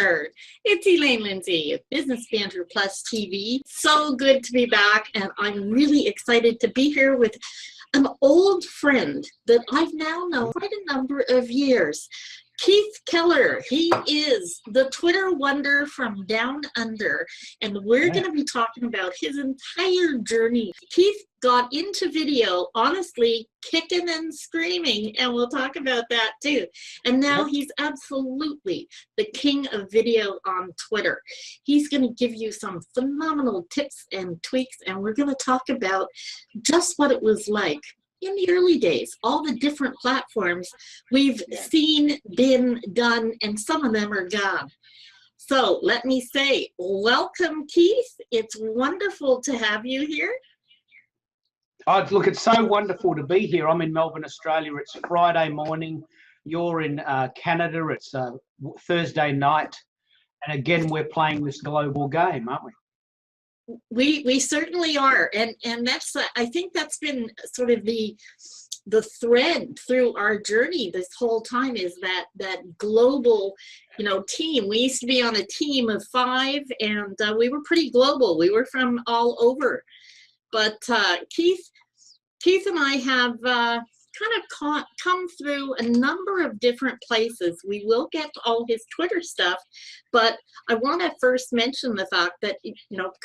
Wonder. It's Elaine Lindsay of Business Banter Plus TV. So good to be back, and I'm really excited to be here with an old friend that I've now known quite a number of years. Keith Keller, he is the Twitter wonder from down under, and we're going to be talking about his entire journey. Keith got into video, honestly, kicking and screaming, and we'll talk about that too. And now he's absolutely the king of video on Twitter. He's going to give you some phenomenal tips and tweaks, and we're going to talk about just what it was like in the early days, all the different platforms we've seen, been, done, and some of them are gone. So let me say, welcome, Keith. It's wonderful to have you here. Oh, look, it's so wonderful to be here. I'm in Melbourne, Australia. It's Friday morning. You're in Canada. It's Thursday night. And again, we're playing this global game, aren't we? We certainly are, and that's I think that's been sort of the thread through our journey this whole time, is that global, team. We used to be on a team of 5, and we were pretty global. We were from all over, but Keith and I have kind of come through a number of different places. We will get to all his Twitter stuff, but I want to first mention the fact that,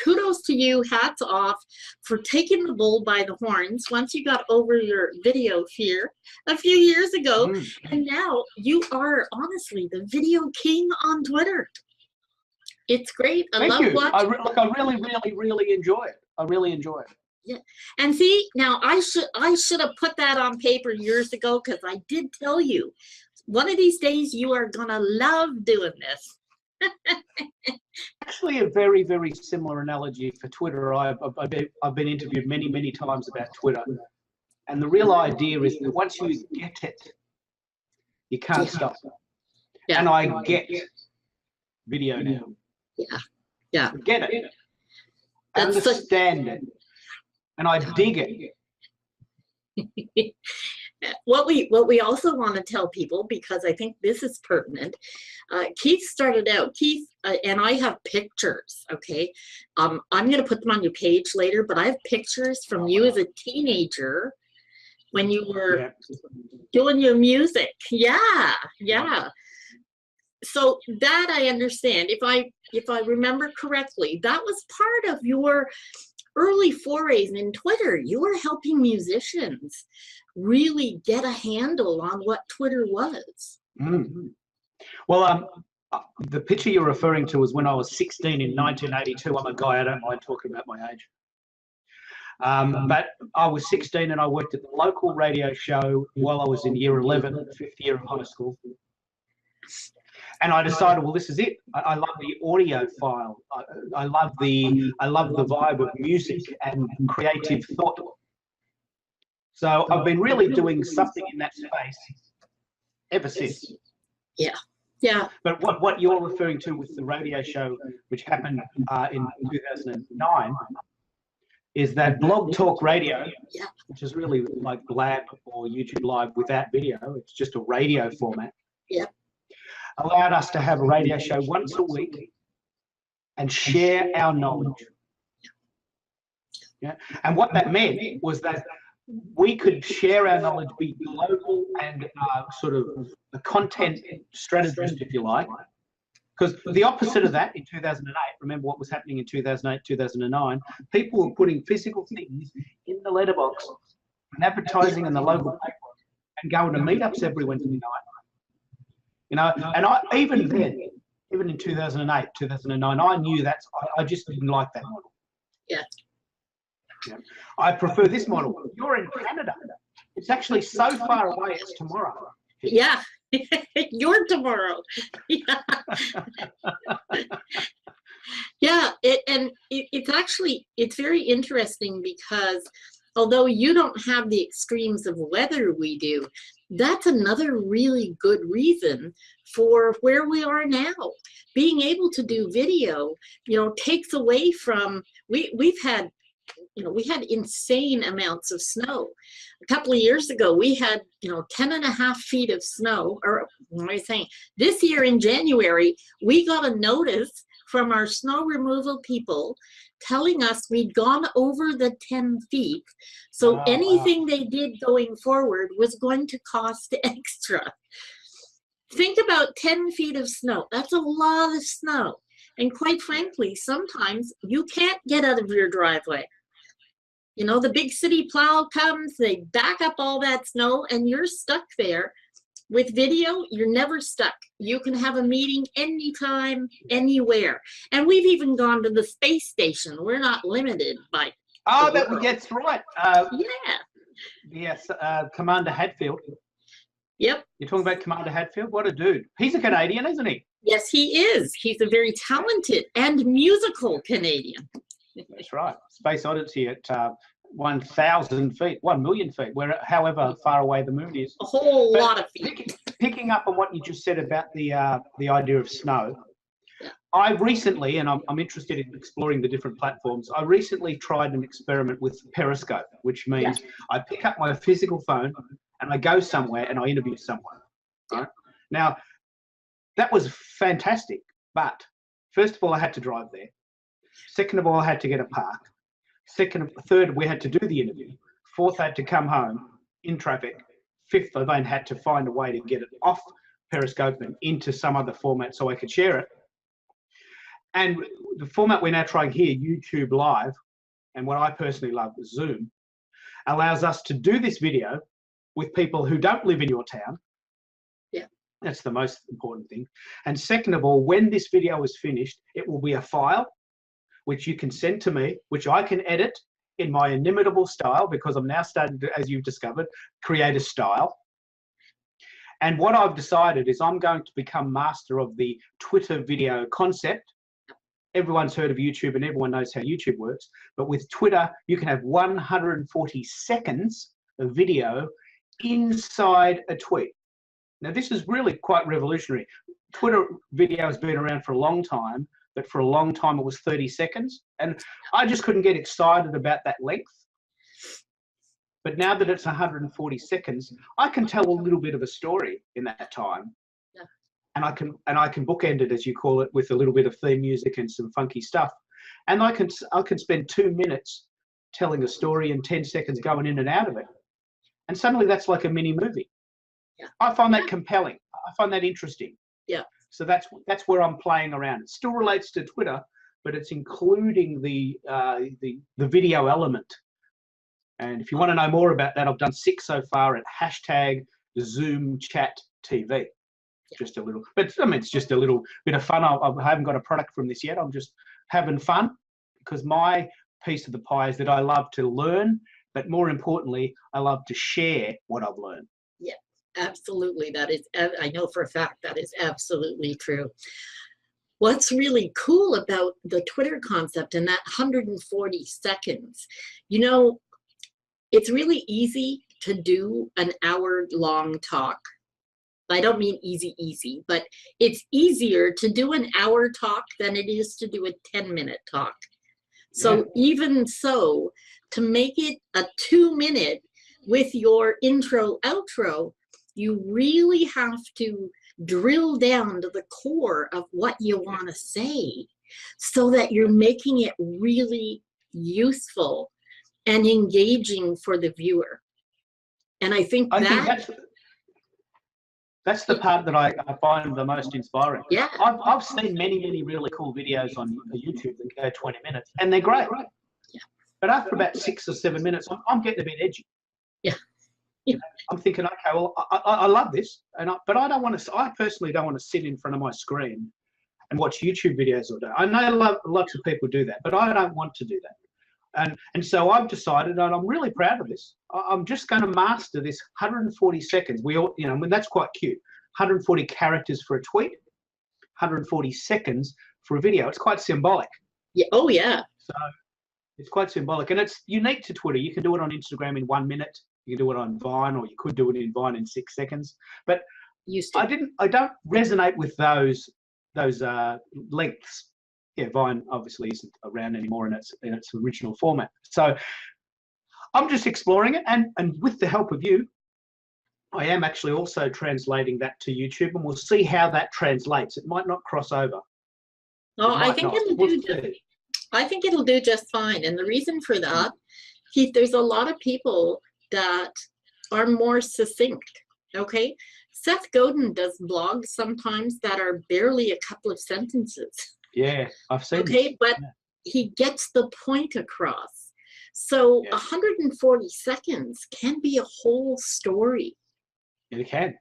kudos to you, hats off for taking the bull by the horns once you got over your video fear a few years ago. And now you are honestly the video king on Twitter. It's great. I love watching. I really enjoy it. I really enjoy it. Yeah, and see, now I should have put that on paper years ago, because I did tell you one of these days you are gonna love doing this. Actually, a very, very similar analogy for Twitter. I've been interviewed many times about Twitter, and the real idea is that once you get it, you can't stop. Yeah. And I get video now. Yeah. Get it. Understand it. And I dig it. What we also want to tell people, because I think this is pertinent, Keith started out, and I have pictures, okay? I'm going to put them on your page later, but I have pictures from you as a teenager when you were doing your music. Yeah. So that I understand. If I remember correctly, that was part of your early forays in Twitter. You were helping musicians really get a handle on what Twitter was. Well, the picture you're referring to was when I was 16 in 1982. I'm a guy, I don't mind talking about my age. But I was 16 and I worked at the local radio show while I was in year 11, the 5th year of high school. And I decided, well, this is it. I love the audio file. I love the vibe of music and creative thought. So I've been really doing something in that space ever since. Yeah. But what you're referring to with the radio show, which happened in 2009, is that Blog Talk Radio, which is really like Blab or YouTube Live without video. It's just a radio format. Yeah. Allowed us to have a radio show once a week and share our knowledge. Yeah, and what that meant was that we could share our knowledge, be global and sort of a content strategist, if you like. Because the opposite of that in 2008, remember what was happening in 2008, 2009, people were putting physical things in the letterbox and advertising in the local paper and going to meetups every Wednesday night. And even then, even in 2008, 2009, I knew I just didn't like that model. Yeah. I prefer this model. You're in Canada. It's actually so far away, it's tomorrow. Yeah. You're tomorrow. It's very interesting, because although you don't have the extremes of weather we do, that's another really good reason for where we are now. Being able to do video, takes away from, we've had, we had insane amounts of snow. A couple of years ago, we had, 10.5 feet of snow, or What am I saying? This year in January, we got a notice from our snow removal people telling us we'd gone over the 10 feet. So Oh, anything they did going forward was going to cost extra. Think about 10 feet of snow. That's a lot of snow. And quite frankly, sometimes you can't get out of your driveway. You know, the big city plow comes, they back up all that snow, and you're stuck there. With video, you're never stuck. You can have a meeting anytime, anywhere. And we've even gone to the space station. We're not limited by that's right. yeah. Yes, Commander Hadfield. Yep. You're talking about Commander Hadfield? What a dude. He's a Canadian, isn't he? Yes, he is. He's a very talented and musical Canadian. That's right. Space Odyssey at 1,000 feet, 1 million feet, where however far away the moon is. A whole lot of feet. Picking up on what you just said about the idea of snow, I recently, and I'm interested in exploring the different platforms, I recently tried an experiment with Periscope, which means I pick up my physical phone and I go somewhere and I interview someone. Right? Now, that was fantastic, but first of all, I had to drive there. Second of all, I had to get a park. Third, we had to do the interview. Fourth, I had to come home in traffic. Fifth, I then had to find a way to get it off Periscope and into some other format so I could share it. And the format we're now trying here, YouTube Live, and what I personally love, Zoom, allows us to do this video with people who don't live in your town. Yeah. That's the most important thing. And second of all, when this video is finished, it will be a file which you can send to me, which I can edit in my inimitable style, because I'm now starting to, as you've discovered, create a style. And what I've decided is I'm going to become master of the Twitter video concept. Everyone's heard of YouTube and everyone knows how YouTube works, but with Twitter, you can have 140 seconds of video inside a tweet. Now, this is really quite revolutionary. Twitter video has been around for a long time, but for a long time it was 30 seconds. And I just couldn't get excited about that length. But now that it's 140 seconds, I can tell a little bit of a story in that time. Yeah. And I can bookend it, as you call it, with a little bit of theme music and some funky stuff. And I can spend 2 minutes telling a story and 10 seconds going in and out of it. And suddenly that's like a mini movie. Yeah. I find that compelling. I find that interesting. Yeah. So that's where I'm playing around. It still relates to Twitter, but it's including the video element. And if you want to know more about that, I've done 6 so far at #ZoomChatTV. Just a little, but I mean, it's just a little bit of fun. I haven't got a product from this yet. I'm just having fun, because my piece of the pie is that I love to learn, but more importantly, I love to share what I've learned. Yeah, absolutely. That is, I know for a fact that is absolutely true. What's really cool about the Twitter concept and that 140 seconds, you know, it's really easy to do an hour-long talk. I don't mean easy, but it's easier to do an hour talk than it is to do a 10-minute talk. So even so, to make it a 2-minute with your intro, outro, you really have to drill down to the core of what you want to say so that you're making it really useful and engaging for the viewer. And I think that's the part that I find the most inspiring. Yeah. I've seen many really cool videos on YouTube that go 20 minutes, and they're great. Yeah. But after about 6 or 7 minutes, I'm getting a bit edgy. Yeah. Yeah. I'm thinking, okay, well, I love this, but I don't want to. I personally don't want to sit in front of my screen and watch YouTube videos all day. I know lots of people do that, but I don't want to do that. And so I've decided, and I'm really proud of this, I'm just going to master this 140 seconds. We all, I mean, that's quite cute. 140 characters for a tweet, 140 seconds for a video. It's quite symbolic. Yeah. Oh, yeah. So it's quite symbolic, and it's unique to Twitter. You can do it on Instagram in 1 minute. You can do it on Vine, or you could do it in Vine in 6 seconds. But I don't resonate with those lengths. Yeah, Vine obviously isn't around anymore in its original format. So I'm just exploring it, and with the help of you, I am actually also translating that to YouTube, and we'll see how that translates. It might not cross over. Oh, It I might think not. it'll We'll do. see. I think it'll do just fine. And the reason for that, Keith, there's a lot of people that are more succinct. Okay, Seth Godin does blogs sometimes that are barely a couple of sentences. Yeah, I've seen. Okay, this. but Yeah. he gets the point across. So Yeah. 140 seconds can be a whole story. It can.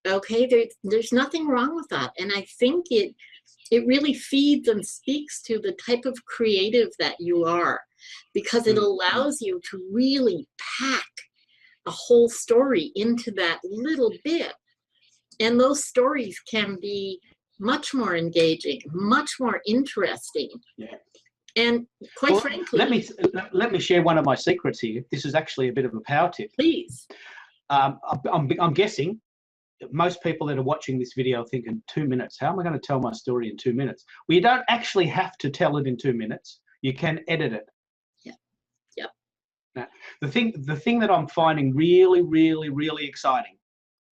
Okay, there's nothing wrong with that, and I think it really feeds and speaks to the type of creative that you are, because it allows you to really pack a whole story into that little bit, and those stories can be much more engaging, much more interesting. Yeah. And quite frankly, let me share one of my secrets here. This is actually a bit of a power tip. please. I'm guessing most people that are watching this video are thinking, 2 minutes. How am I going to tell my story in 2 minutes? Well, you don't actually have to tell it in 2 minutes. You can edit it. Yeah. Yep. Now, the thing that I'm finding really, really, really exciting,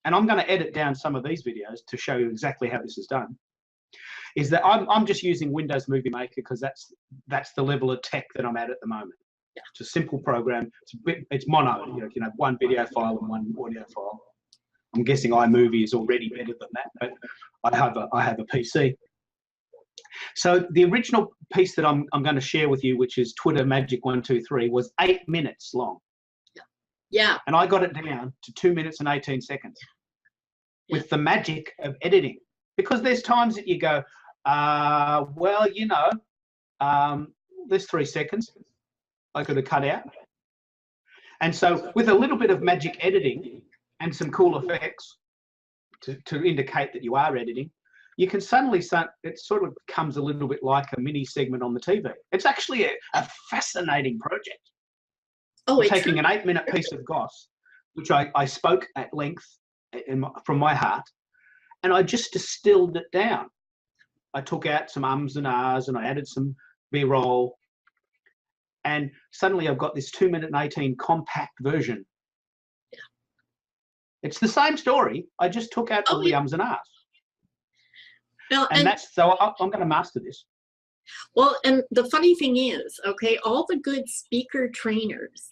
and I'm going to edit down some of these videos to show you exactly how this is done, is that I'm just using Windows Movie Maker because that's the level of tech that I'm at the moment. Yeah. It's a simple program. It's mono. You know, one video file and one audio file. I'm guessing iMovie is already better than that, but I have a PC. So the original piece that I'm going to share with you, which is Twitter Magic 123, was 8 minutes long. Yeah. Yeah. And I got it down to 2 minutes and 18 seconds with the magic of editing. Because there's times that you go, well, you know, there's 3 seconds I could have cut out. And so with a little bit of magic editing and some cool effects to indicate that you are editing, you can suddenly it sort of becomes a little bit like a mini segment on the TV. It's actually a fascinating project. Oh, it's taking an 8-minute piece of goss, which I spoke at length from my heart, and I just distilled it down. I took out some ums and ahs and I added some B-roll, and suddenly I've got this 2 minute and 18 compact version. Yeah. It's the same story. I just took out all the ums and ahs. Well, and that's, so I'm going to master this. Well, and the funny thing is, okay, all the good speaker trainers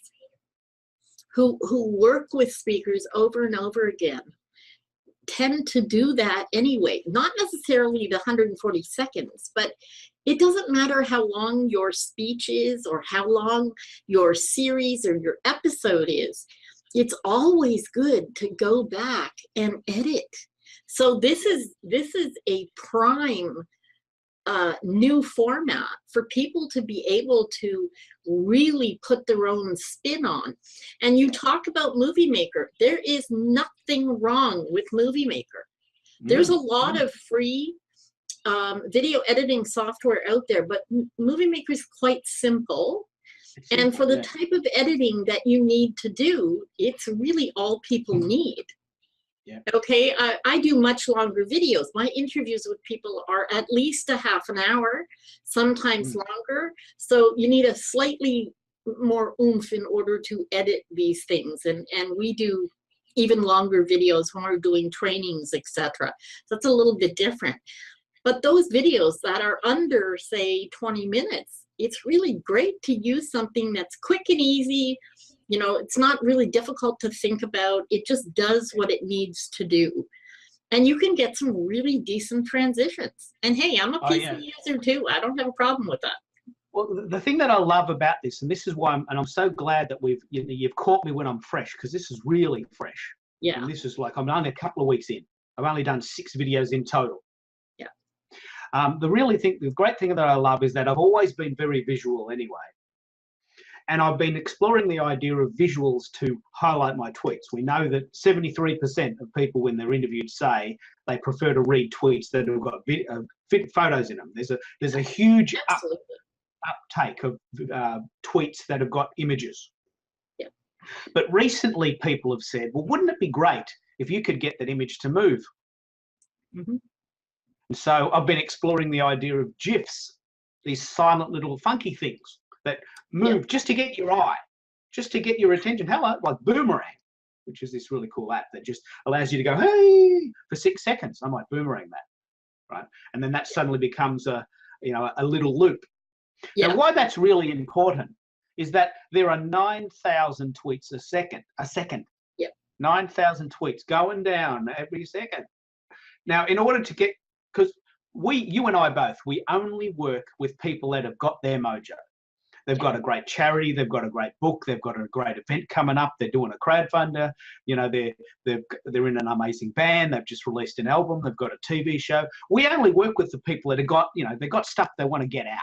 who work with speakers over and over again tend to do that anyway. Not necessarily the 140 seconds, but it doesn't matter how long your speech is or how long your series or your episode is. It's always good to go back and edit. So this is a prime new format for people to be able to really put their own spin on. And you talk about Movie Maker. There is nothing wrong with Movie Maker. There's a lot of free video editing software out there, but Movie Maker is quite simple. And for the type of editing that you need to do, it's really all people need. Yeah. Okay, I do much longer videos. My interviews with people are at least a half an hour, sometimes longer. So you need a slightly more oomph in order to edit these things. And we do even longer videos when we're doing trainings, etc. So it's a little bit different. But those videos that are under, say, 20 minutes, it's really great to use something that's quick and easy. You know, it's not really difficult to think about. It just does what it needs to do. And you can get some really decent transitions. And hey, I'm a PC user too. I don't have a problem with that. Well, the thing that I love about this, and this is why I'm so glad that you've caught me when I'm fresh, because this is really fresh. Yeah. And this is like, I'm only a couple of weeks in. I've only done 6 videos in total. Yeah. The great thing that I love is that I've always been very visual anyway. And I've been exploring the idea of visuals to highlight my tweets. We know that 73% of people, when they're interviewed, say they prefer to read tweets that have got photos in them. There's a huge uptake of tweets that have got images. Yeah. But recently, people have said, "Well, wouldn't it be great if you could get that image to move?" And so I've been exploring the idea of GIFs, these silent little funky things that move just to get your eye, just to get your attention. Hello, like boomerang. which is this really cool app that just allows you to go, hey, for 6 seconds. I might boomerang that, right? And then that suddenly becomes a little loop. Yeah. Now, why that's really important is that there are 9,000 tweets a second. Yep. 9,000 tweets going down every second. Now, in order to get, because you and I both, we only work with people that have got their mojo. They've got a great charity, they've got a great book, they've got a great event coming up, they're doing a crowdfunder, they're in an amazing band, they've just released an album, they've got a TV show. We only work with the people that have got, they've got stuff they want to get out.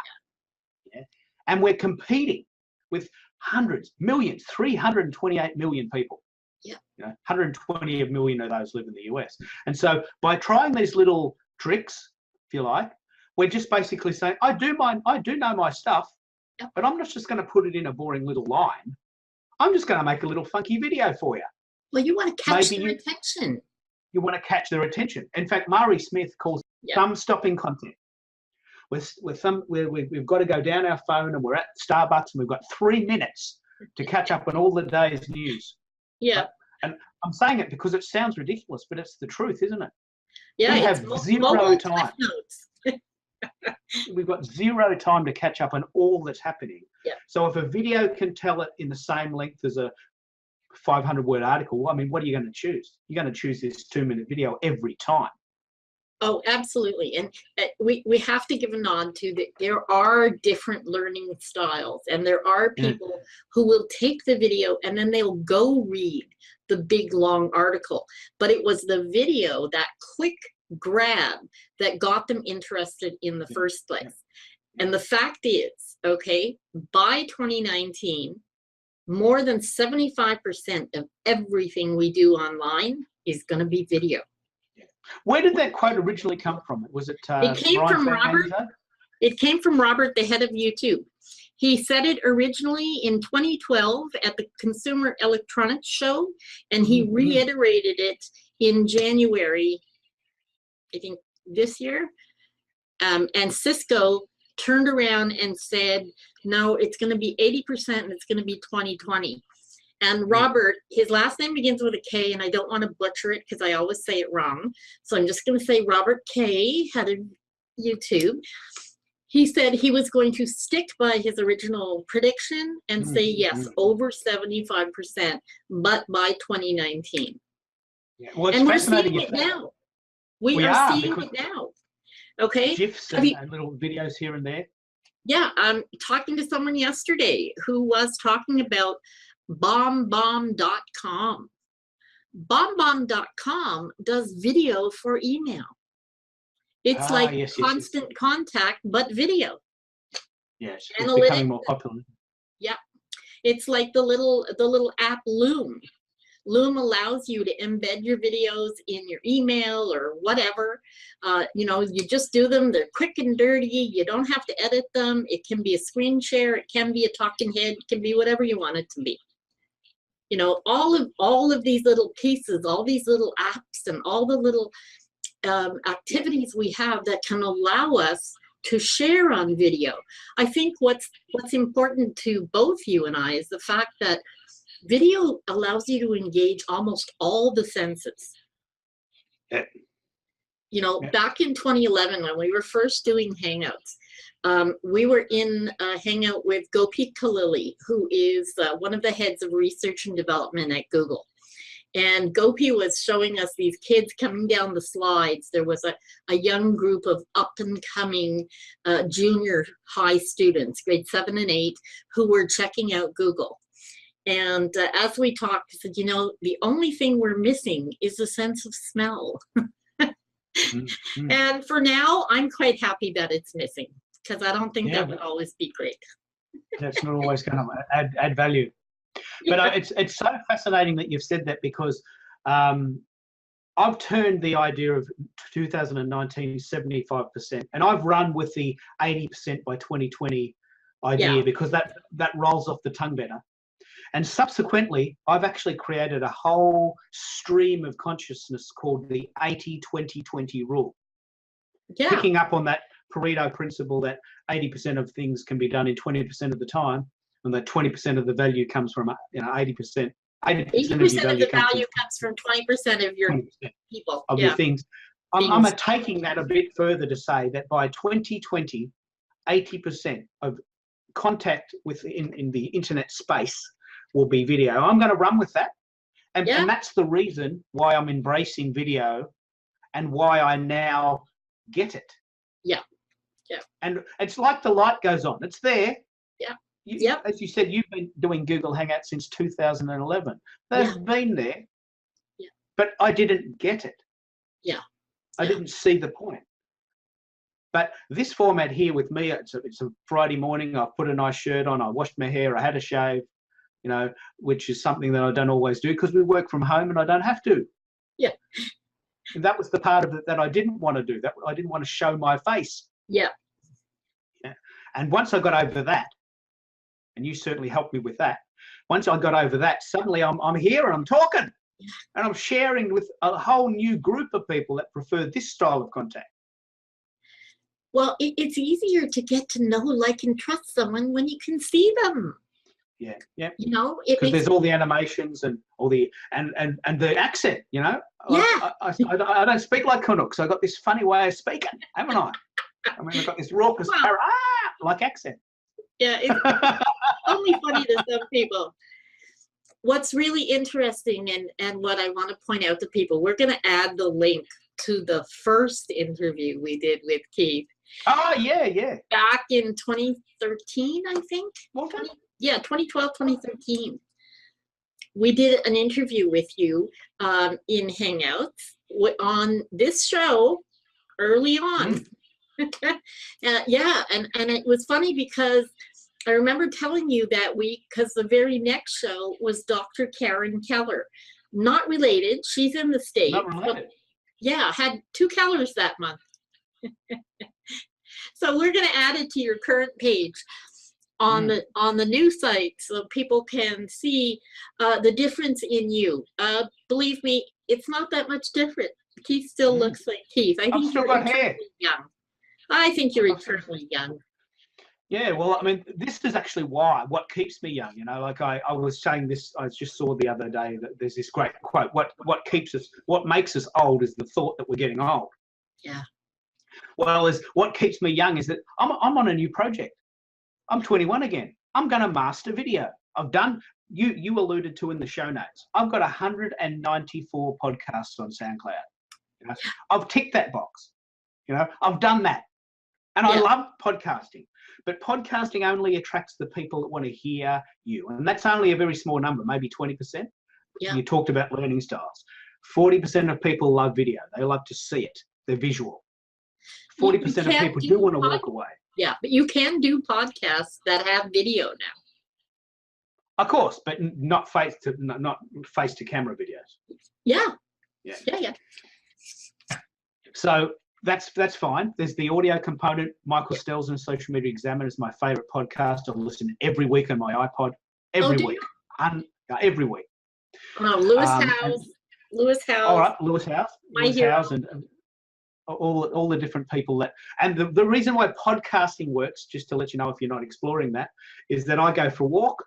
Yeah? And we're competing with hundreds, millions, 328 million people. Yeah. 120 million of those live in the US. And so by trying these little tricks, if you like, we're just basically saying, I do know my stuff, but I'm not just going to put it in a boring little line. I'm just going to make a little funky video for you. Well, you want to catch their attention. You want to catch their attention. In fact, Mari Smith calls thumb-stopping content. We've got to go down our phone and we're at Starbucks and we've got 3 minutes to catch up on all the day's news. Yeah. And I'm saying it because it sounds ridiculous, but it's the truth, isn't it? Yeah, we have zero time. We've got zero time to catch up on all that's happening. Yeah. So if a video can tell it in the same length as a 500-word article, I mean, what are you going to choose? You're going to choose this 2-minute video every time. Oh, absolutely. And we have to give a nod to that. There are different learning styles, and there are people who will take the video and then they'll go read the big long article. But it was the video, that quick grab, that got them interested in the first place. And the fact is, okay, by 2019, more than 75% of everything we do online is going to be video. Where did that quote originally come from? Was it? It came from Robert. It came from Robert, the head of YouTube. He said it originally in 2012 at the Consumer Electronics Show, and he reiterated it in January, I think, this year. And Cisco turned around and said, no, it's going to be 80% and it's going to be 2020. And Robert, his last name begins with a K, and I don't want to butcher it because I always say it wrong. So I'm just going to say Robert K, head of YouTube. He said he was going to stick by his original prediction and say, yes, over 75%, but by 2019. Yeah. Well, and we're seeing it now. We are seeing it now. Okay. GIFs and little videos here and there. Yeah. I'm talking to someone yesterday who was talking about BombBomb.com. BombBomb.com does video for email. It's like constant contact, but video. Yes, it's becoming more popular. Yeah, it's like the little app Loom. Loom allows you to embed your videos in your email or whatever. You just do them. They're quick and dirty. You don't have to edit them. It can be a screen share. It can be a talking head. It can be whatever you want it to be. All of these little pieces, all these little apps, and all the little activities we have that can allow us to share on video. I think what's important to both you and I is the fact that video allows you to engage almost all the senses. Back in 2011, when we were first doing Hangouts, we were in a Hangout with Gopi Khalili, who is one of the heads of research and development at Google. And Gopi was showing us these kids coming down the slides. There was a young group of up-and-coming junior high students, grade 7 and 8, who were checking out Google. And as we talked, he said, the only thing we're missing is a sense of smell. And for now, I'm quite happy that it's missing, because I don't think that would always be great. That's not always going to add value. But it's so fascinating that you've said that, because I've turned the idea of 2019 75%, and I've run with the 80% by 2020 idea because that rolls off the tongue better. And subsequently, I've actually created a whole stream of consciousness called the 80-20-20 rule. Yeah. Picking up on that Pareto principle that 80% of things can be done in 20% of the time, and that 20% of the value comes from 80% 80% of the value comes from 20% of your 20% people. of your things. I'm taking that a bit further to say that by 2020, 80% of contact in the internet space will be video. I'm going to run with that. And that's the reason why I'm embracing video and why I now get it. Yeah. Yeah. And it's like the light goes on. It's there. Yeah. As you said, you've been doing Google Hangouts since 2011. They've been there. Yeah. But I didn't get it. Yeah. I didn't see the point. But this format here with me, it's a Friday morning. I've put a nice shirt on. I washed my hair. I had a shave, you know, which is something that I don't always do because we work from home and I don't have to. Yeah. And that was the part of it that I didn't want to do. That I didn't want to show my face. Yeah. Yeah. And once I got over that, and you certainly helped me with that. Once I got over that, suddenly I'm here and I'm talking, and I'm sharing with a whole new group of people that prefer this style of contact. Well, it's easier to get to know, like, and trust someone when you can see them. Yeah, yeah. You know, because there's all the animations and all the and the accent. You know, yeah. I don't speak like Canucks. I got this funny way of speaking, haven't I? I mean, I've got this raucous like accent. Yeah, it's only funny to some people. What's really interesting and what I want to point out to people, we're going to add the link to the first interview we did with Keith. Oh, yeah. Back in 2013, I think. Okay. 2012, 2013. We did an interview with you in Hangouts on this show early on. And it was funny because I remember telling you that because the very next show was Dr. Karen Keller. Not related. She's in the States. Not related. Had 2 Kellers that month. So we're going to add it to your current page on the new site so people can see the difference in you. Believe me, it's not that much different. Keith still looks like Keith. I think you're eternally young. I think you're eternally young. Yeah, well, I mean, this is actually what keeps me young. You know, like I was saying this, I just saw the other day that there's this great quote. What makes us old is the thought that we're getting old. Yeah. Well, what keeps me young is that I'm on a new project. I'm 21 again. I'm going to master video. I've done, you alluded to in the show notes, I've got 194 podcasts on SoundCloud. You know, I've ticked that box. You know, I've done that. And I love podcasting. But podcasting only attracts the people that want to hear you. And that's only a very small number, maybe 20%. Yeah. You talked about learning styles. 40% of people love video. They love to see it. They're visual. 40% of people do want to walk away. Yeah, but you can do podcasts that have video now. Of course, but not face to camera videos. Yeah. So that's fine. There's the audio component. Michael Stelzen, Social Media Examiner, is my favorite podcast. I listen every week on my iPod. Every week. Every week. Oh, Lewis House. All right, Lewis House and all the different people that. And the reason why podcasting works, just to let you know if you're not exploring that, is that I go for a walk.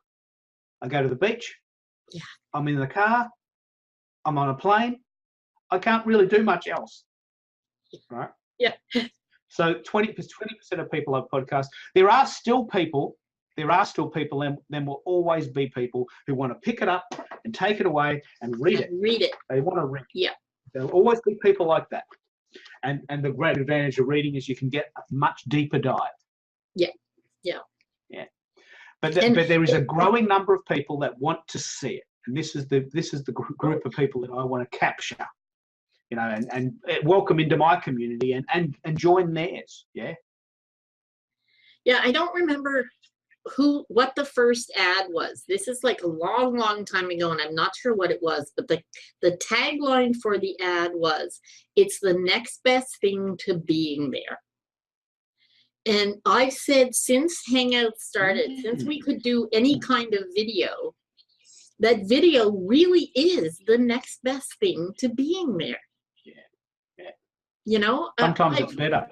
I go to the beach. Yeah. I'm in the car. I'm on a plane. I can't really do much else. Right? Yeah. So 20% of people have podcasts. There are still people, and there will always be people who want to pick it up and take it away and read it. They want to read. Yeah. There'll always be people like that. And the great advantage of reading is you can get a much deeper dive. Yeah. But there is a growing number of people that want to see it, and this is the group of people that I want to capture, you know, and welcome into my community and join theirs. Yeah. I don't remember what the first ad was. This is like a long time ago, and I'm not sure what it was, but the tagline for the ad was, "It's the next best thing to being there." And I've said since Hangouts started, since we could do any kind of video, that video really is the next best thing to being there. Yeah. You know? Sometimes it's better.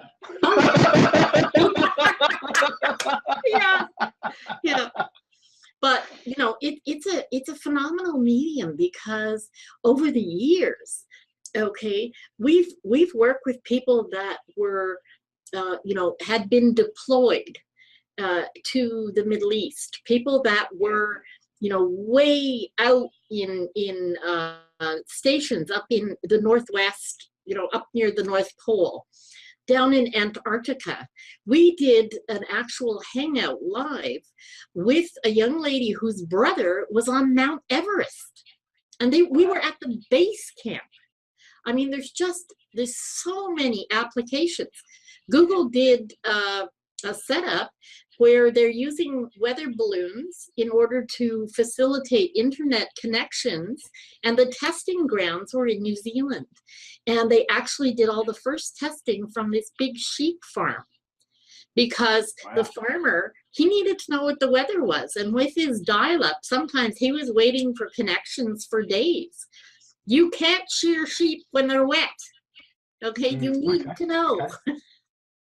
But you know, it's a phenomenal medium because over the years, okay, we've worked with people that were, you know, had been deployed to the Middle East, people that were, you know, way out in stations up in the Northwest, you know, up near the North Pole, down in Antarctica. We did an actual hangout live with a young lady whose brother was on Mount Everest, and we were at the base camp. I mean, there's so many applications. Google did a setup where they're using weather balloons in order to facilitate internet connections, and the testing grounds were in New Zealand. And they actually did all the first testing from this big sheep farm, because the farmer, he needed to know what the weather was. And with his dial-up, sometimes he was waiting for connections for days. You can't shear sheep when they're wet. Okay, you need to know. Okay.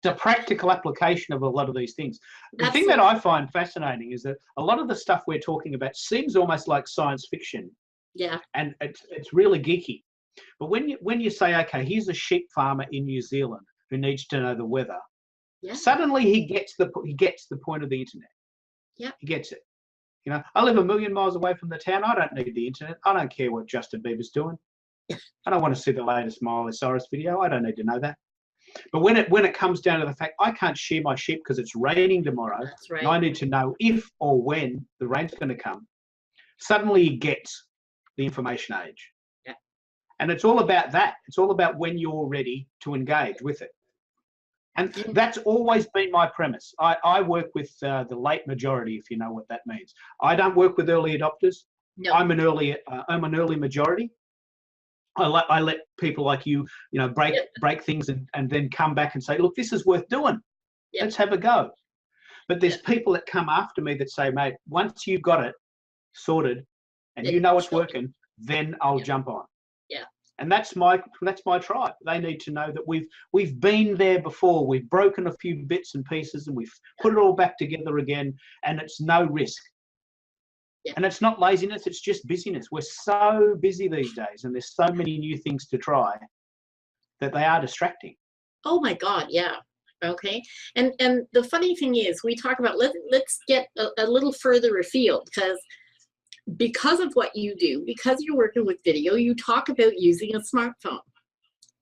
It's a practical application of a lot of these things. The thing that I find fascinating is that a lot of the stuff we're talking about seems almost like science fiction. Yeah. And it's really geeky. But when you say, okay, here's a sheep farmer in New Zealand who needs to know the weather, suddenly he gets the point of the internet. Yeah. He gets it. You know, I live a million miles away from the town. I don't need the internet. I don't care what Justin Bieber's doing. I don't want to see the latest Miley Cyrus video. I don't need to know that. But when it comes down to the fact I can't shear my sheep because it's raining tomorrow, that's right, and I need to know if or when the rain's going to come, suddenly he gets the information age. Yeah. And it's all about that. It's all about when you're ready to engage with it. And that's always been my premise. I work with the late majority, if you know what that means. I don't work with early adopters. No. I'm an early majority. I let people like you know, break things and then come back and say, look, this is worth doing. Let's have a go. But there's people that come after me that say, mate, once you've got it sorted and you know it's working, then I'll jump on. Yeah. And that's my tribe. They need to know that we've been there before. We've broken a few bits and pieces and we've put it all back together again, and it's no risk. Yeah. And it's not laziness, it's just busyness. We're so busy these days and there's so many new things to try that they are distracting. Oh my God, yeah. Okay. And the funny thing is, we talk about, let's get a little further afield, because of what you do, because you're working with video, you talk about using a smartphone.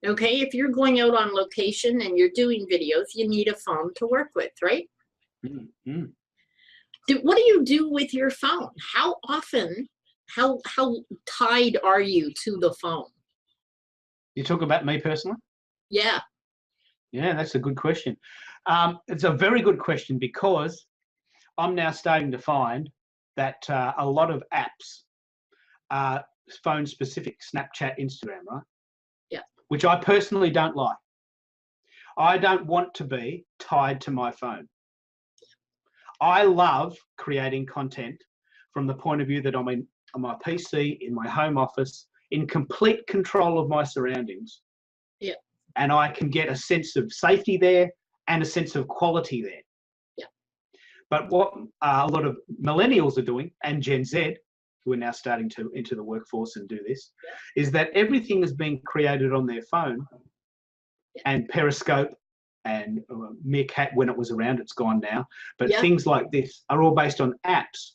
Okay. If you're going out on location and you're doing videos, you need a phone to work with, right? Mm-hmm. What do you do with your phone? How often, how tied are you to the phone? You talk about me personally? Yeah. Yeah, that's a good question. It's a very good question, because I'm now starting to find that a lot of apps are phone specific, Snapchat, Instagram, right? Yeah. Which I personally don't like. I don't want to be tied to my phone. I love creating content from the point of view that I'm on my PC, in my home office, in complete control of my surroundings. Yeah. And I can get a sense of safety there and a sense of quality there. Yeah. But what a lot of millennials are doing, and Gen Z, who are now starting to enter the workforce and do this, is that everything is being created on their phone, and Periscope and Meerkat, when it was around, it's gone now, but things like this are all based on apps.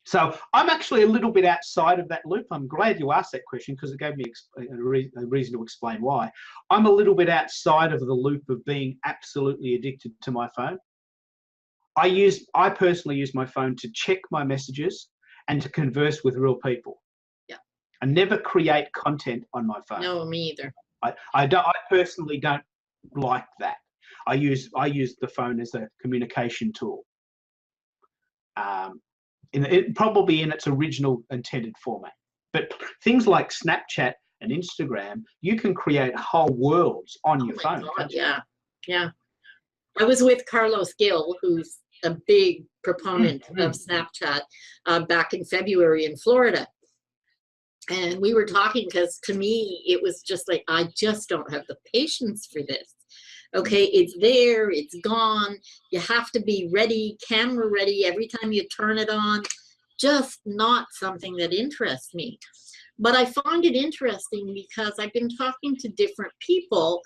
So I'm actually a little bit outside of that loop. I'm glad you asked that question, because it gave me a reason to explain why. I'm a little bit outside of the loop of being absolutely addicted to my phone. I personally use my phone to check my messages and to converse with real people. Yeah. I never create content on my phone. No, me either. I personally don't like that. I use the phone as a communication tool. Probably in its original intended format. But things like Snapchat and Instagram, you can create whole worlds on your phone. God, yeah. I was with Carlos Gill, who's a big proponent of Snapchat, back in February in Florida. And we were talking, because to me, it was just like, I just don't have the patience for this. Okay, it's there, it's gone. You have to be ready, camera ready every time you turn it on. Just not something that interests me. But I find it interesting because I've been talking to different people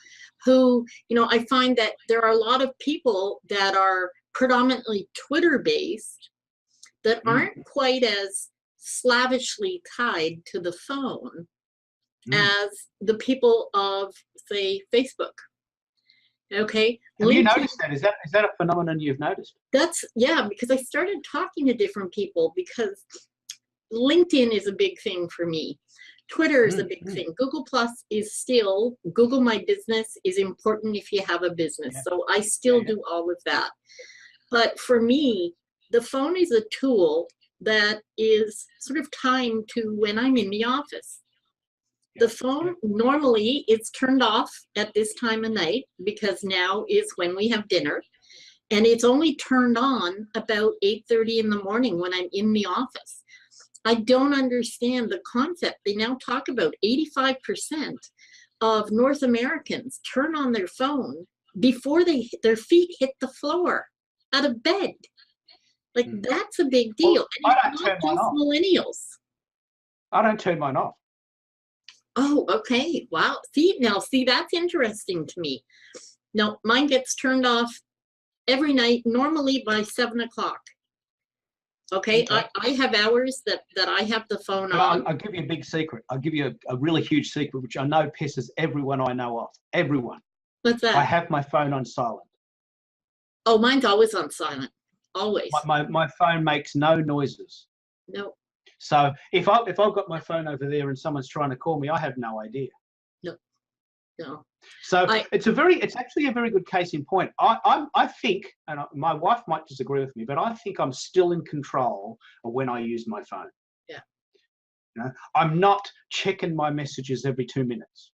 who, I find that there are a lot of people that are predominantly Twitter based that aren't quite as slavishly tied to the phone as the people of, say, Facebook. Okay. Have you noticed that? Is that a phenomenon you've noticed? Yeah, because I started talking to different people because LinkedIn is a big thing for me. Twitter is a big thing. Google Plus is still, Google My Business is important if you have a business. So I still do all of that. But for me, the phone is a tool that is sort of timed to when I'm in the office. The phone, normally it's turned off at this time of night because now is when we have dinner. And it's only turned on about 8:30 in the morning when I'm in the office. I don't understand the concept. They now talk about 85% of North Americans turn on their phone before their feet hit the floor out of bed. Like, that's a big deal. Well, and it's not just millennials. I don't turn mine off. Oh, okay. Wow. See, that's interesting to me. No, mine gets turned off every night, normally by 7 o'clock. Okay. I have hours that I have the phone on. I'll give you a big secret. I'll give you a really huge secret, which I know pisses everyone I know off. Everyone. What's that? I have my phone on silent. Oh, mine's always on silent. Always. My phone makes no noises. No. So if I've got my phone over there and someone's trying to call me, I have no idea. No. So it's actually a very good case in point. I think, and my wife might disagree with me, but I think I'm still in control of when I use my phone. Yeah. I'm not checking my messages every 2 minutes.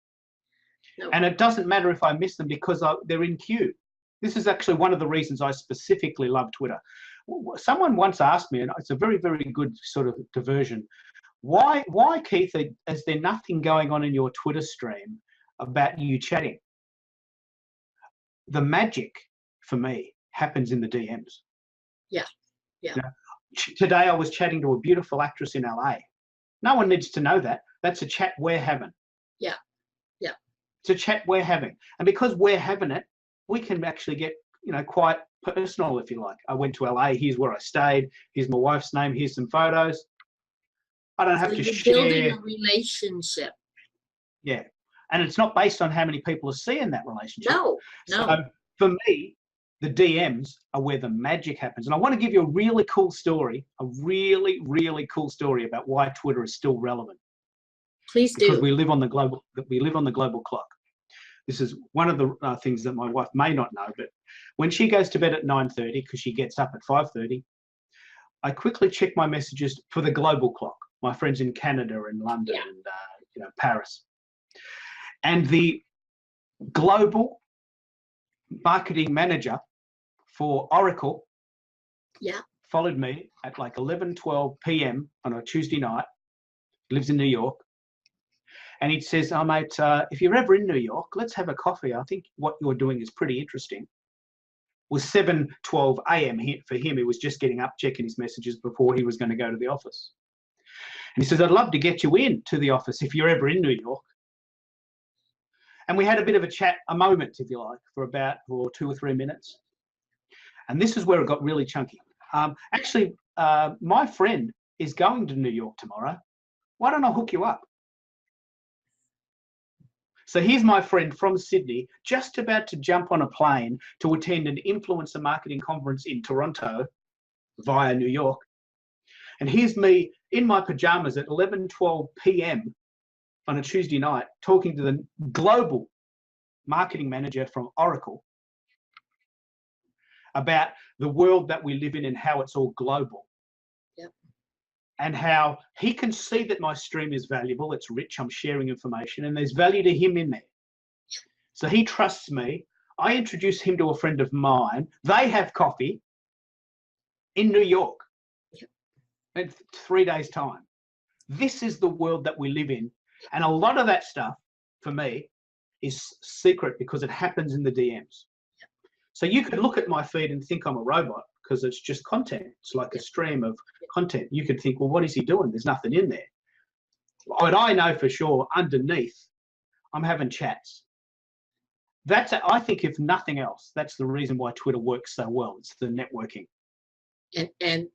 No. And it doesn't matter if I miss them because they're in queue. This is actually one of the reasons I specifically love Twitter. Someone once asked me, and it's a very, very good sort of diversion, why, Keith, is there nothing going on in your Twitter stream about you chatting? The magic, for me, happens in the DMs. Yeah. Today I was chatting to a beautiful actress in LA. No one needs to know that. That's a chat we're having. Yeah. It's a chat we're having. And because we're having it, we can actually get, quite personal, if you like. I went to LA, here's where I stayed, here's my wife's name, here's some photos. I don't have to share. Building a relationship. Yeah. And it's not based on how many people are seeing that relationship. No. So for me, the DMs are where the magic happens. And I want to give you a really cool story, a really, really cool story about why Twitter is still relevant. Please do. Because we live on the global clock. This is one of the things that my wife may not know, but when she goes to bed at 9:30, because she gets up at 5:30, I quickly check my messages for the global clock. My friends in Canada and London and Paris. And the global marketing manager for Oracle followed me at like 11:12 p.m. on a Tuesday night. He lives in New York. And he says, "Oh, mate, if you're ever in New York, let's have a coffee. I think what you're doing is pretty interesting." It was 7:12 a.m. for him. He was just getting up, checking his messages before he was going to go to the office. And he says, "I'd love to get you in to the office if you're ever in New York." And we had a bit of a chat, a moment, if you like, for 2 or 3 minutes. And this is where it got really chunky. Actually, my friend is going to New York tomorrow. Why don't I hook you up? So here's my friend from Sydney, just about to jump on a plane to attend an influencer marketing conference in Toronto via New York. And here's me in my pajamas at 11:12 p.m. on a Tuesday night talking to the global marketing manager from Oracle about the world that we live in and how it's all global. And how he can see that my stream is valuable, it's rich, I'm sharing information, and there's value to him in there. So he trusts me. I introduce him to a friend of mine. They have coffee in New York in 3 days' time. This is the world that we live in. And a lot of that stuff, for me, is secret because it happens in the DMs. So you could look at my feed and think I'm a robot because it's just content. It's like a stream of content. You could think, well, what is he doing? There's nothing in there. But I know for sure underneath, I'm having chats. That's, I think, if nothing else, that's the reason why Twitter works so well. It's the networking. And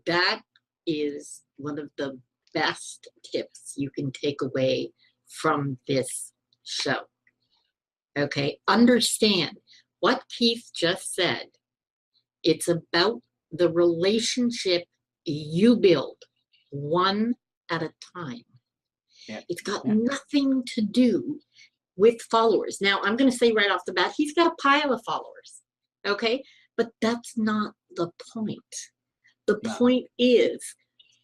that is one of the best tips you can take away from this show. Okay, understand what Keith just said. It's about the relationship you build one at a time. Yeah. It's got nothing to do with followers. Now, I'm going to say right off the bat, he's got a pile of followers, okay? But that's not the point. The point is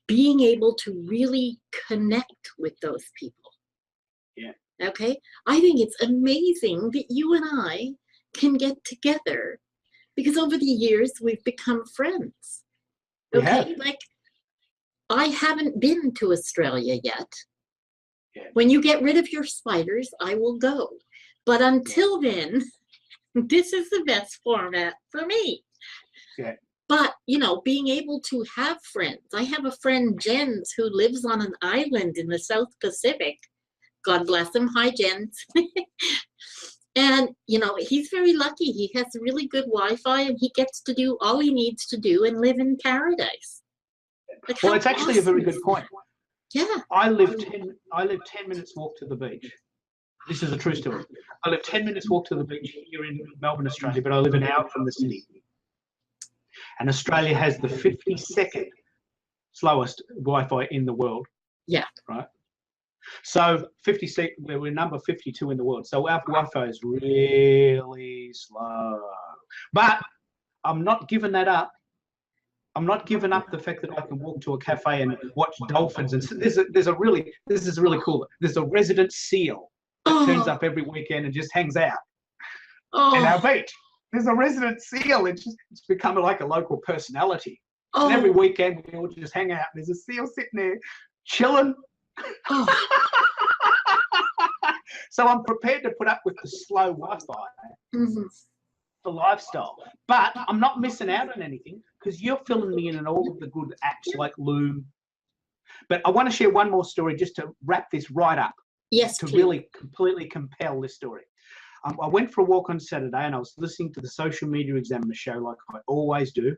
being able to really connect with those people. Yeah. Okay? I think it's amazing that you and I can get together because over the years we've become friends. Okay? Like, I haven't been to Australia yet. Yeah. When you get rid of your spiders, I will go. But until then, this is the best format for me. Yeah. But, you know, being able to have friends. I have a friend, Jens, who lives on an island in the South Pacific. God bless him. Hi, Jens. And, you know, he's very lucky. He has really good Wi-Fi and he gets to do all he needs to do and live in paradise. Like, well, it's actually a very good point. Yeah. I live 10 minutes walk to the beach. This is a true story. I live 10 minutes walk to the beach here in Melbourne, Australia, but I live an hour from the city. And Australia has the 52nd slowest Wi-Fi in the world. Yeah. Right. So we're number 52 in the world. So our Wi-Fi is really slow. But I'm not giving that up. I'm not giving up the fact that I can walk to a cafe and watch dolphins. And this is really cool. There's a resident seal that turns up every weekend and just hangs out in our beach. There's a resident seal. It's become like a local personality. And every weekend we all just hang out. There's a seal sitting there chilling. So I'm prepared to put up with the slow Wi-Fi. The lifestyle, but I'm not missing out on anything because you're filling me in on all of the good apps like Loom. But I want to share one more story just to wrap this right up. Yes, to really completely compel this story. I went for a walk on Saturday and I was listening to the Social Media Examiner show like I always do.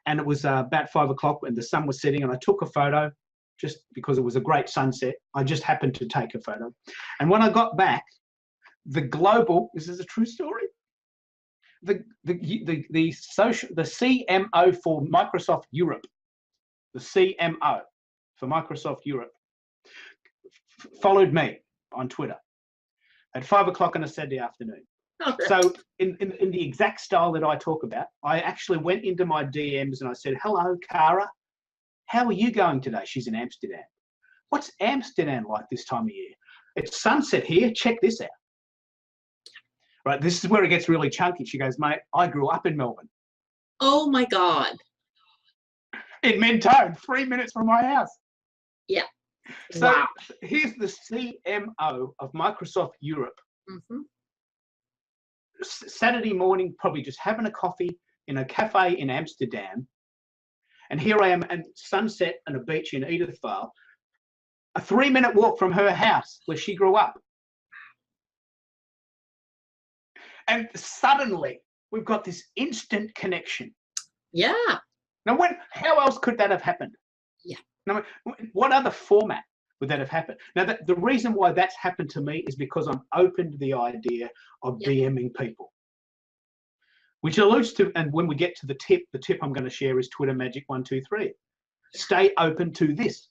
And it was about 5 o'clock when the sun was setting and I took a photo just because it was a great sunset. I just happened to take a photo. And when I got back, this is a true story. The CMO for Microsoft Europe, the CMO for Microsoft Europe, followed me on Twitter at 5 o'clock on a Saturday afternoon. So in the exact style that I talk about, I actually went into my DMs and I said, hello, Cara, how are you going today? She's in Amsterdam. What's Amsterdam like this time of year? It's sunset here. Check this out. Right, this is where it gets really chunky. She goes, mate, I grew up in Melbourne. Oh my God. In Mentone, 3 minutes from my house. Yeah. So here's the CMO of Microsoft Europe. Saturday morning, probably just having a coffee in a cafe in Amsterdam. And here I am at sunset and a beach in Edithvale, a 3-minute walk from her house where she grew up. And suddenly, we've got this instant connection. Yeah. Now, how else could that have happened? Yeah. Now, what other format would that have happened? Now, the reason why that's happened to me is because I'm open to the idea of DMing people. Which alludes to, and when we get to the tip I'm going to share is Twitter Magic 123. Stay open to this.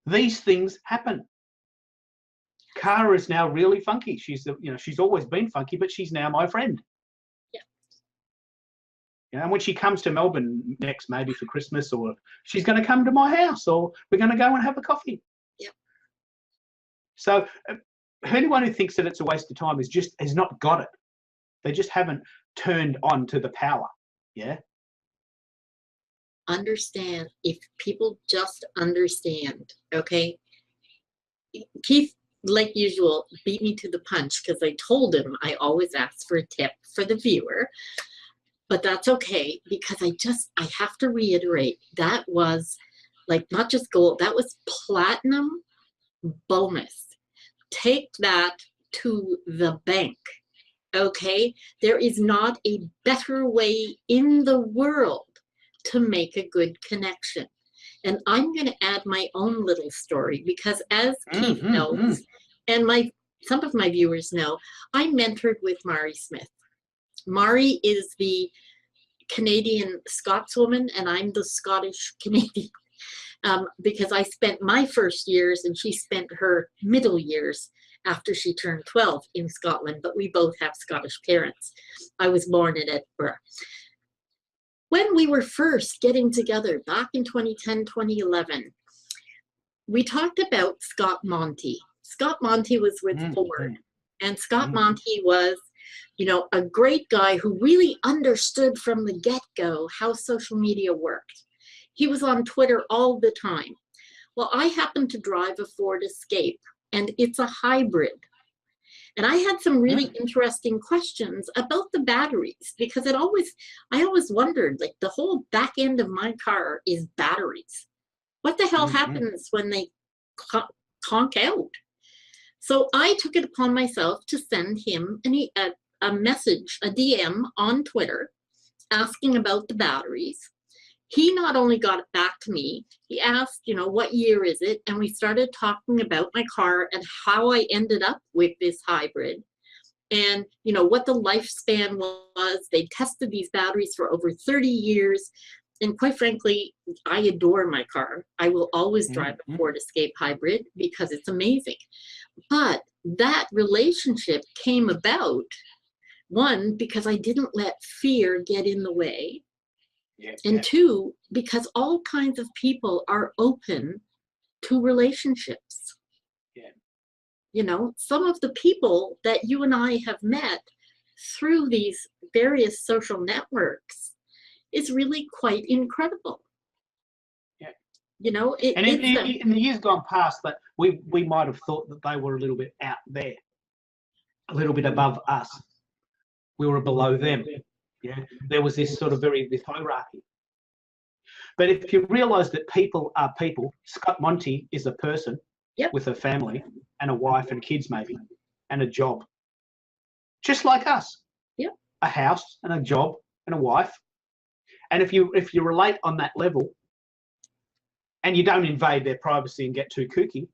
These things happen. Cara is now really funky. She's always been funky, but she's now my friend. Yeah. And when she comes to Melbourne next, maybe for Christmas, or she's going to come to my house, or we're going to go and have a coffee. Yeah. So anyone who thinks that it's a waste of time has not got it. They just haven't turned on to the power. Yeah. Understand. If people just understand, okay? Keith like usual, beat me to the punch because I told him I always ask for a tip for the viewer. But that's okay, because I have to reiterate, that was like not just gold, that was platinum bonus. Take that to the bank. Okay? There is not a better way in the world to make a good connection. And I'm going to add my own little story, because as Keith knows, and some of my viewers know, I mentored with Mari Smith. Mari is the Canadian Scotswoman, and I'm the Scottish Canadian, because I spent my first years and she spent her middle years after she turned 12 in Scotland, but we both have Scottish parents. I was born in Edinburgh. When we were first getting together back in 2010, 2011, we talked about Scott Monty. Scott Monty was with Ford, and Scott Monty was, you know, a great guy who really understood from the get-go how social media worked. He was on Twitter all the time. Well, I happened to drive a Ford Escape, and it's a hybrid. And I had some really interesting questions about the batteries, because I always wondered, like, the whole back end of my car is batteries. What the hell happens when they conk out? So I took it upon myself to send him a message, a DM on Twitter, asking about the batteries. He not only got it back to me, he asked, you know, what year is it? And we started talking about my car and how I ended up with this hybrid, and, you know, what the lifespan was. They tested these batteries for over 30 years. And quite frankly, I adore my car. I will always drive a Ford Escape hybrid because it's amazing. But that relationship came about, one, because I didn't let fear get in the way. And two, because all kinds of people are open to relationships. You know, some of the people that you and I have met through these various social networks is really quite incredible. You know, in the years gone past, that we might have thought that they were a little bit out there, a little bit above us. We were below them. There was this sort of this hierarchy. But if you realise that people are people, Scott Monty is a person with a family and a wife and kids maybe, and a job, just like us. A house and a job and a wife. And if you relate on that level, and you don't invade their privacy and get too kooky,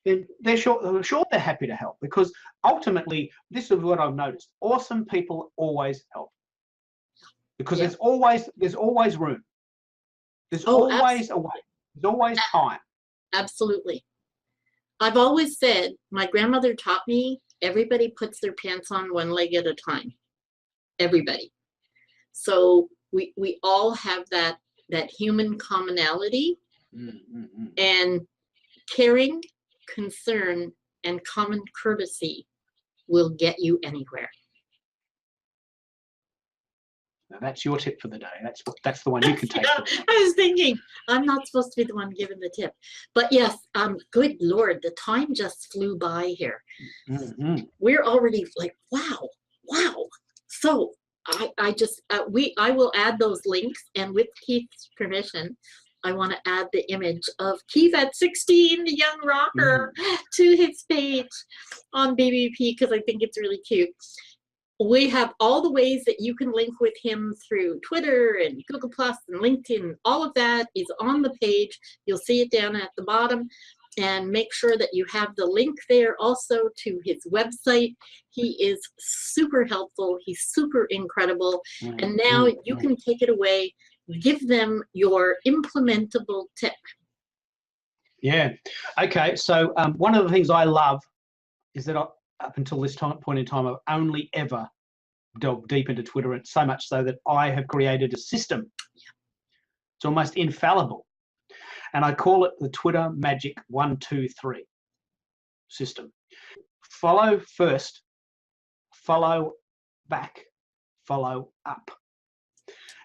then they're sure they're happy to help, because ultimately, this is what I've noticed: awesome people always help, because there's always room. There's always a way. There's always time. Absolutely. I've always said, my grandmother taught me, everybody puts their pants on one leg at a time. Everybody. So we all have that human commonality, and caring, concern, and common courtesy will get you anywhere. Now that's your tip for the day. That's the one you can take. I was thinking, I'm not supposed to be the one giving the tip, but yes, good Lord, the time just flew by here. We're already like, wow. So I will add those links, and with Keith's permission, I want to add the image of Keith at 16, the young rocker, to his page on BBP, because I think it's really cute. We have all the ways that you can link with him through Twitter and Google Plus and LinkedIn. All of that is on the page. You'll see it down at the bottom. And make sure that you have the link there also to his website. He is super helpful. He's super incredible. And now you can take it away. Give them your implementable tip. Yeah. Okay. So one of the things I love is that up until this point in time, I've only ever delved deep into Twitter, and so much so that I have created a system. It's almost infallible. And I call it the Twitter Magic 1, 2, 3 system. Follow first, follow back, follow up.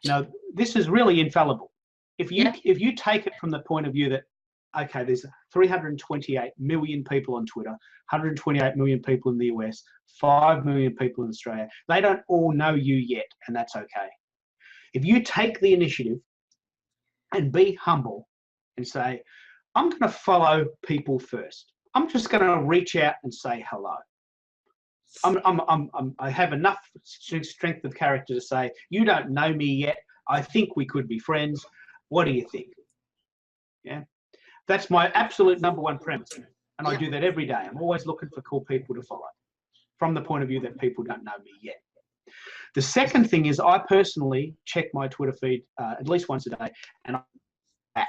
Now, this is really infallible. If you take it from the point of view that okay, there's 328 million people on Twitter, 128 million people in the US, 5 million people in Australia. They don't all know you yet, and that's okay. If you take the initiative and be humble and say, I'm going to follow people first. I'm just going to reach out and say hello. I have enough strength of character to say, you don't know me yet. I think we could be friends. What do you think? Yeah, that's my absolute #1 premise. And I do that every day. I'm always looking for cool people to follow from the point of view that people don't know me yet. The second thing is I personally check my Twitter feed at least once a day, and I back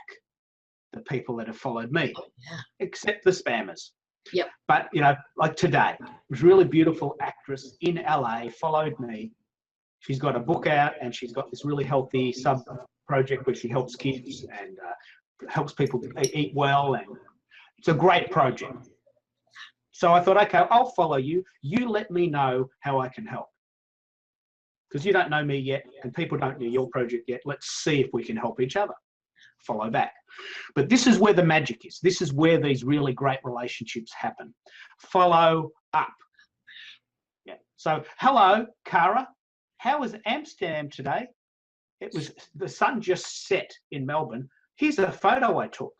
the people that have followed me, except the spammers. Yep. But, you know, like today, this really beautiful actress in LA followed me. She's got a book out, and she's got this really healthy sub-project where she helps kids and helps people eat well, and it's a great project. So I thought, okay, I'll follow you. You let me know how I can help. Because you don't know me yet, and people don't know your project yet. Let's see if we can help each other. Follow back. But this is where the magic is. This is where these really great relationships happen. Follow up. Yeah. So, hello, Cara. How was Amsterdam today? It was, the sun just set in Melbourne. Here's a photo I took.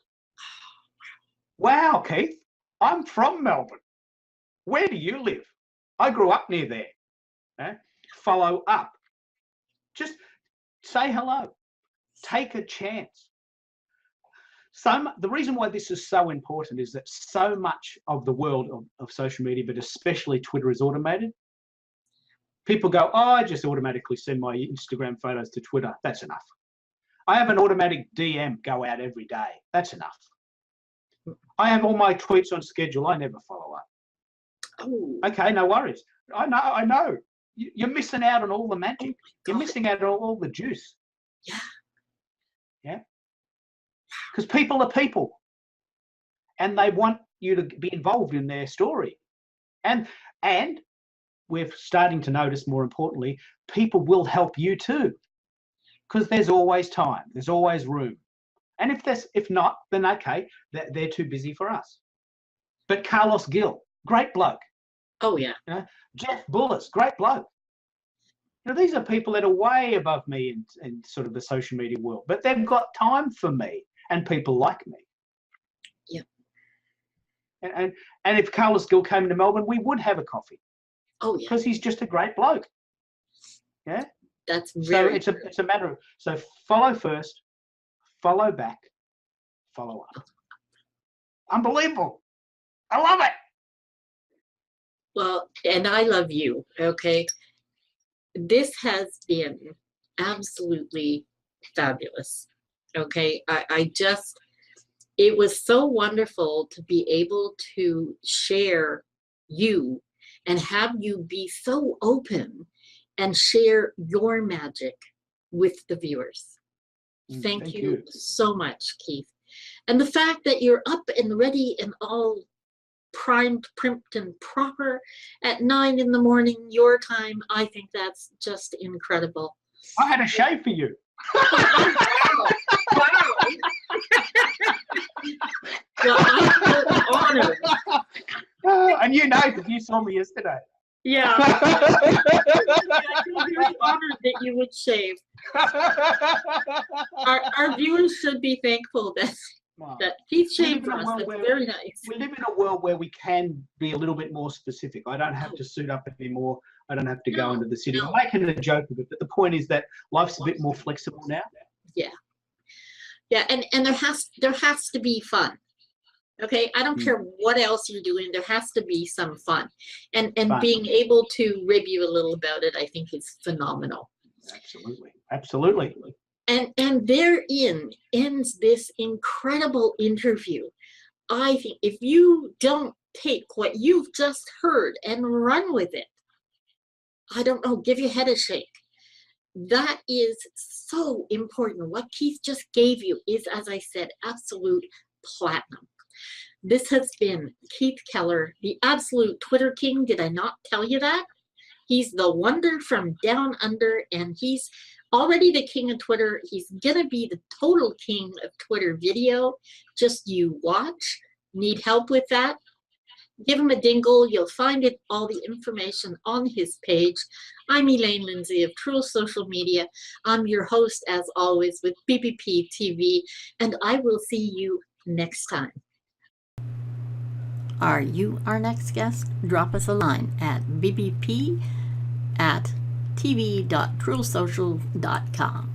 Wow, Keith, I'm from Melbourne. Where do you live? I grew up near there. Follow up. Just say hello. Take a chance. The reason why this is so important is that so much of the world of social media, but especially Twitter, is automated. People go, oh, I just automatically send my Instagram photos to Twitter. That's enough. I have an automatic DM go out every day. That's enough. I have all my tweets on schedule. I never follow up. Oh. Okay, no worries. I know. You're missing out on all the magic. You're missing out on all the juice. Yeah. Yeah. Because people are people, and they want you to be involved in their story. And we're starting to notice, more importantly, people will help you too, because there's always time, there's always room. And if not, then okay, they're too busy for us. But Carlos Gil, great bloke. Oh yeah. You know, Jeff Bullis, great bloke. You know, these are people that are way above me in sort of the social media world, but they've got time for me and people like me. Yeah. And if Carlos Gil came to Melbourne, we would have a coffee. Oh yeah. Because he's just a great bloke. Yeah. That's very. So it's a matter of, so follow first, follow back, follow up. Unbelievable. I love it. Well, and I love you. Okay. This has been absolutely fabulous. Okay. It was so wonderful to be able to share you and have you be so open and share your magic with the viewers. Thank you so much, Keith. And the fact that you're up and ready and all primed, primped, and proper at 9 in the morning your time, I think that's just incredible. I had a shave for you. Wow. Well, I feel honored. And you know, because you saw me yesterday. Yeah. I feel very honored that you would shave. Our viewers should be thankful that Keith shaved for us. That's very nice. We live in a world where we can be a little bit more specific. I don't have to suit up anymore. I don't have to go into the city. I'm making a joke of it, but the point is that life's a bit more flexible now. Yeah. Yeah, and there has to be fun. Okay, I don't care what else you're doing. There has to be some fun, and being able to rib you a little about it, I think, is phenomenal. Absolutely, absolutely. And therein ends this incredible interview. I think if you don't take what you've just heard and run with it, I don't know, give your head a shake. That is so important. What Keith just gave you is, as I said, absolute platinum. This has been Keith Keller, the absolute Twitter king. Did I not tell you that? He's the wonder from down under, and he's already the king of Twitter. He's gonna be the total king of Twitter video. Just you watch. Need help with that? Give him a dingle. You'll find it, all the information on his page. I'm Elaine Lindsay of True Social Media. I'm your host, as always, with BBP TV, and I will see you next time. Are you our next guest? Drop us a line at bbp@tv.truesocial.com.